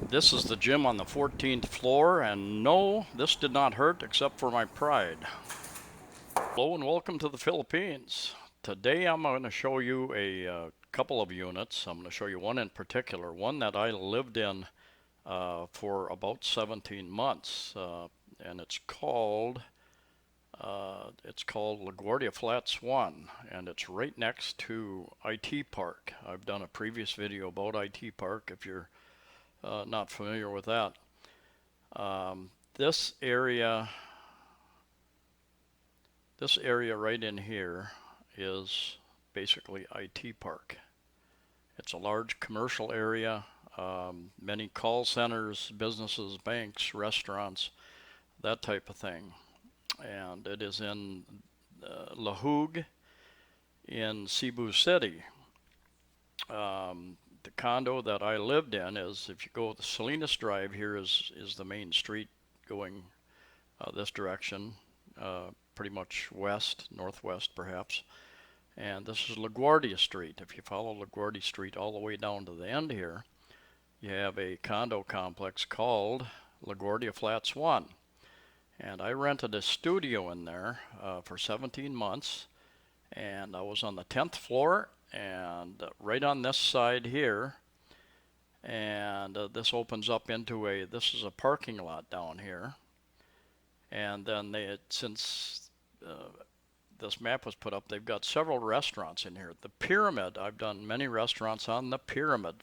This is the gym on the 14th floor, and no, this did not hurt except for my pride. Hello and welcome to the Philippines. Today I'm going to show you a couple of units. I'm going to show you one in particular, one that I lived in for about 17 months, and it's called Guardia Flats 1, and it's right next to IT Park. I've done a previous video about IT Park if you're not familiar with that. This area right in here is basically IT Park. It's a large commercial area, many call centers, businesses, banks, restaurants, that type of thing. And it is in Lahug in Cebu City. The condo that I lived in is, if you go the Salinas Drive here is the main street going this direction, pretty much west, northwest perhaps. And this is LaGuardia Street. If you follow LaGuardia Street all the way down to the end here, you have a condo complex called LaGuardia Flats 1. And I rented a studio in there for 17 months. And I was on the 10th floor and right on this side here. And this opens up into this is a parking lot down here. And then since this map was put up, they've got several restaurants in here. The Pyramid, I've done many restaurants on the Pyramid.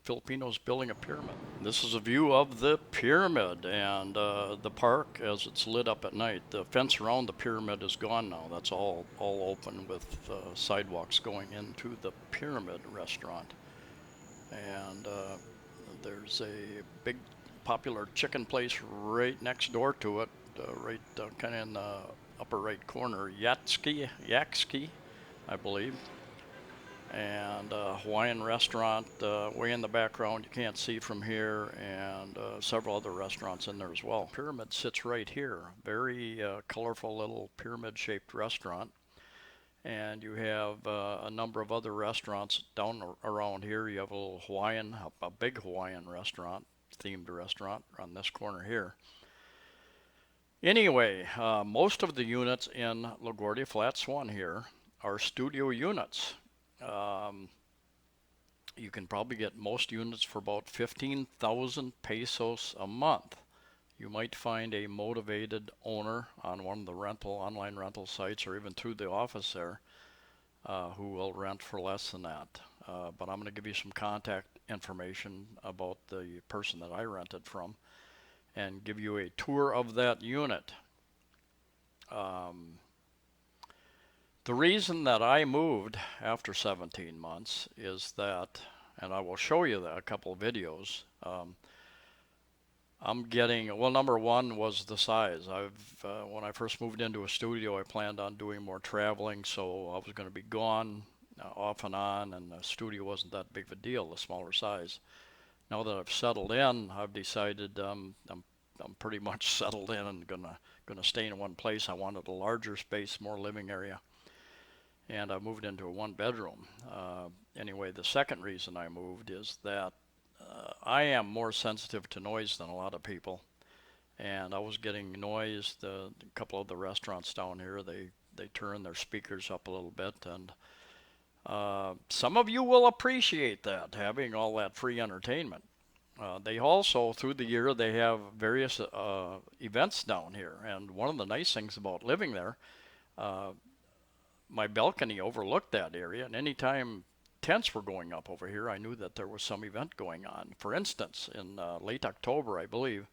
Filipinos building a pyramid. This is a view of the Pyramid and the park as it's lit up at night. The fence around the Pyramid is gone now. That's all open with sidewalks going into the Pyramid restaurant. And there's a big popular chicken place right next door to it, right kind of in the upper right corner, Yakski, I believe. And a Hawaiian restaurant way in the background you can't see from here, and several other restaurants in there as well. Pyramid sits right here, very colorful little pyramid shaped restaurant. And you have a number of other restaurants down around here. You have a little Hawaiian, a big Hawaiian restaurant, themed restaurant on this corner here. Anyway, most of the units in LaGuardia Flats 1 here are studio units. You can probably get most units for about 15,000 pesos a month. You might find a motivated owner on one of the online rental sites or even through the office there who will rent for less than that. But I'm going to give you some contact information about the person that I rented from and give you a tour of that unit. The reason that I moved after 17 months is that, and I will show you that, a couple of videos. I'm getting, well, number one was the size. When I first moved into a studio, I planned on doing more traveling, so I was going to be gone off and on, and the studio wasn't that big of a deal, the smaller size. Now that I've settled in, I've decided I'm pretty much settled in and gonna stay in one place. I wanted a larger space, more living area, and I moved into a one bedroom. Anyway, the second reason I moved is that I am more sensitive to noise than a lot of people, and I was getting noise. A couple of the restaurants down here, they turn their speakers up a little bit, and some of you will appreciate that, having all that free entertainment. They also, through the year, they have various events down here, and one of the nice things about living there, my balcony overlooked that area, and anytime tents were going up over here, I knew that there was some event going on. For instance, in late October, I believe,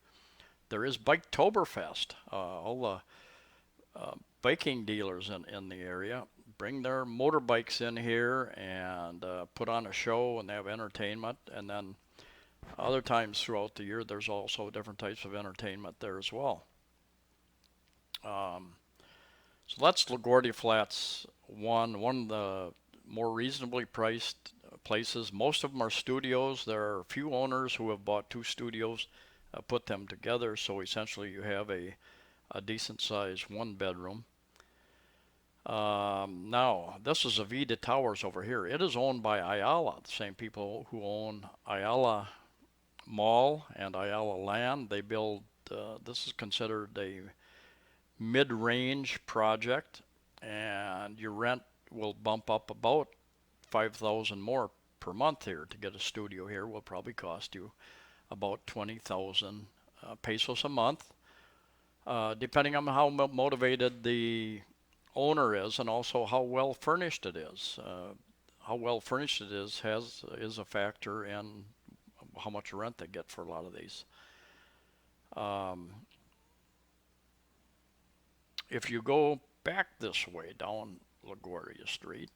there is Biketoberfest. All the biking dealers in the area bring their motorbikes in here and put on a show, and they have entertainment. And then other times throughout the year, there's also different types of entertainment there as well. So that's LaGuardia Flats 1, one of the more reasonably priced places. Most of them are studios. There are a few owners who have bought two studios, put them together, so essentially you have a decent sized one bedroom. Now, this is Avida Towers over here. It is owned by Ayala, the same people who own Ayala Mall and Ayala land. They build, this is considered a mid-range project, and your rent will bump up about 5,000 more per month here. To get a studio here will probably cost you about 20,000 pesos a month, depending on how motivated the owner is, and also how well furnished it is. How well furnished it is a factor in how much rent they get for a lot of these. Um, if you go back this way down LaGuardia Street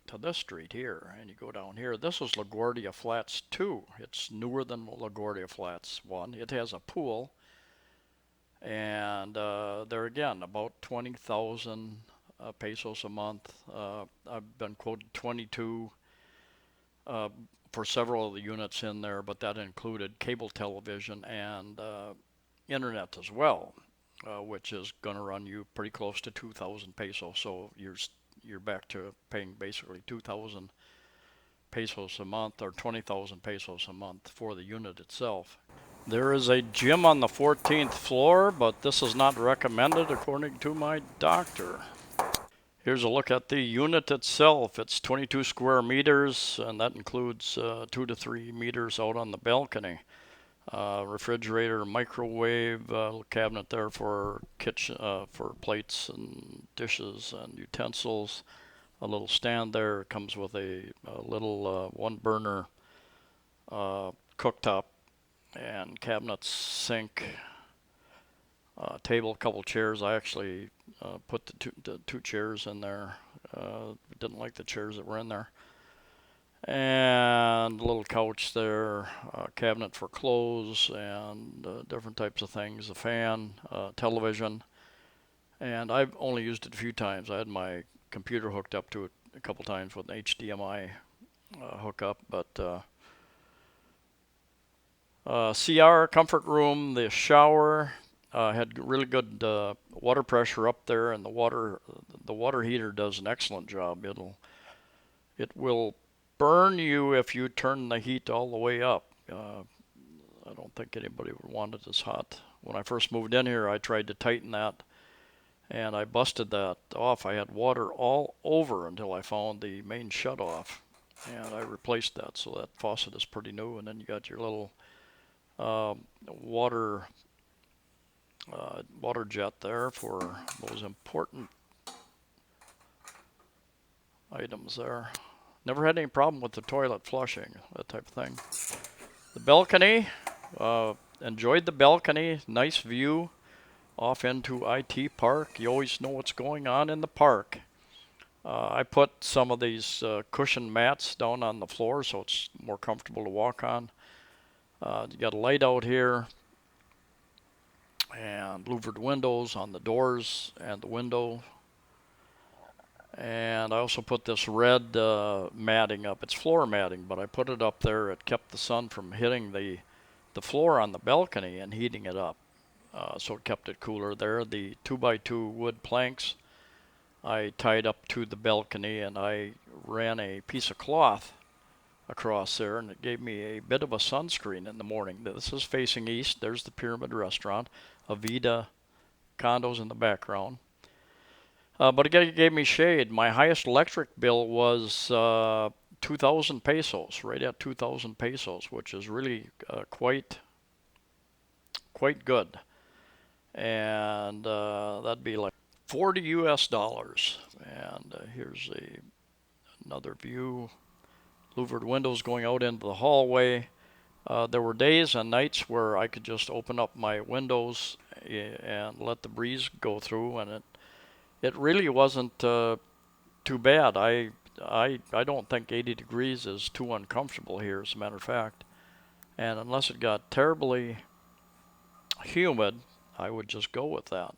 to this street here, and you go down here, this is LaGuardia Flats 2. It's newer than LaGuardia Flats 1. It has a pool, and there again, about 20,000 pesos a month. I've been quoted 22 uh, for several of the units in there, but that included cable television and internet as well, which is going to run you pretty close to 2,000 pesos. So you're back to paying basically 2,000 pesos a month, or 20,000 pesos a month for the unit itself. There is a gym on the 14th floor, but this is not recommended according to my doctor. Here's a look at the unit itself. It's 22 square meters, and that includes 2 to 3 meters out on the balcony. Refrigerator, microwave, cabinet there for kitchen, for plates and dishes and utensils. A little stand there. It comes with a little one burner cooktop and cabinets, sink, table, a couple chairs. I actually put the two chairs in there. Didn't like the chairs that were in there. And a little couch there, cabinet for clothes and different types of things, a fan, television. And I've only used it a few times. I had my computer hooked up to it a couple times with an HDMI hookup, but CR, comfort room, the shower, had really good water pressure up there, and the water heater does an excellent job. It will burn you if you turn the heat all the way up. I don't think anybody would want it as hot. When I first moved in here, I tried to tighten that, and I busted that off. I had water all over until I found the main shutoff, and I replaced that. So that faucet is pretty new, and then you got your little water jet there for those important items there. Never had any problem with the toilet flushing, that type of thing. The balcony, enjoyed the balcony, nice view off into IT Park. You always know what's going on in the park. I put some of these cushion mats down on the floor so it's more comfortable to walk on. You got a light out here, and louvered windows on the doors and the window. And I also put this red matting up. It's floor matting, but I put it up there. It kept the sun from hitting the floor on the balcony and heating it up. So it kept it cooler there. The 2x2 wood planks I tied up to the balcony, and I ran a piece of cloth across there, and it gave me a bit of a sunscreen in the morning. This is facing east. There's the Pyramid Restaurant, Avida condos in the background. But it gave me shade. My highest electric bill was 2,000 pesos, right at 2,000 pesos, which is really quite good. And that'd be like 40 US dollars. And here's another view. Louvered windows going out into the hallway. There were days and nights where I could just open up my windows and let the breeze go through, and it really wasn't too bad. I don't think 80 degrees is too uncomfortable here, as a matter of fact. And unless it got terribly humid, I would just go with that.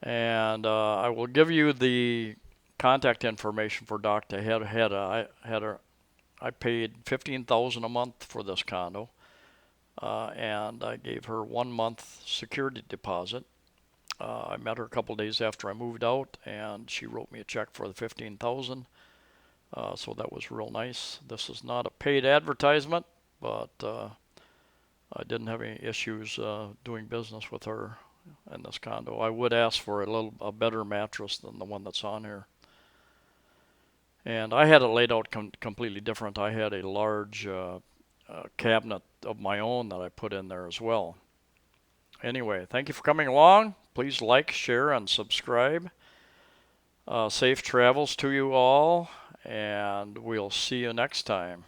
And I will give you the contact information for Dr. I paid 15,000 a month for this condo, and I gave her 1 month security deposit. I met her a couple days after I moved out, and she wrote me a check for the 15,000. So that was real nice. This is not a paid advertisement, but I didn't have any issues doing business with her in this condo. I would ask for a better mattress than the one that's on here. And I had it laid out completely different. I had a large cabinet of my own that I put in there as well. Anyway, thank you for coming along. Please like, share, and subscribe. Safe travels to you all, and we'll see you next time.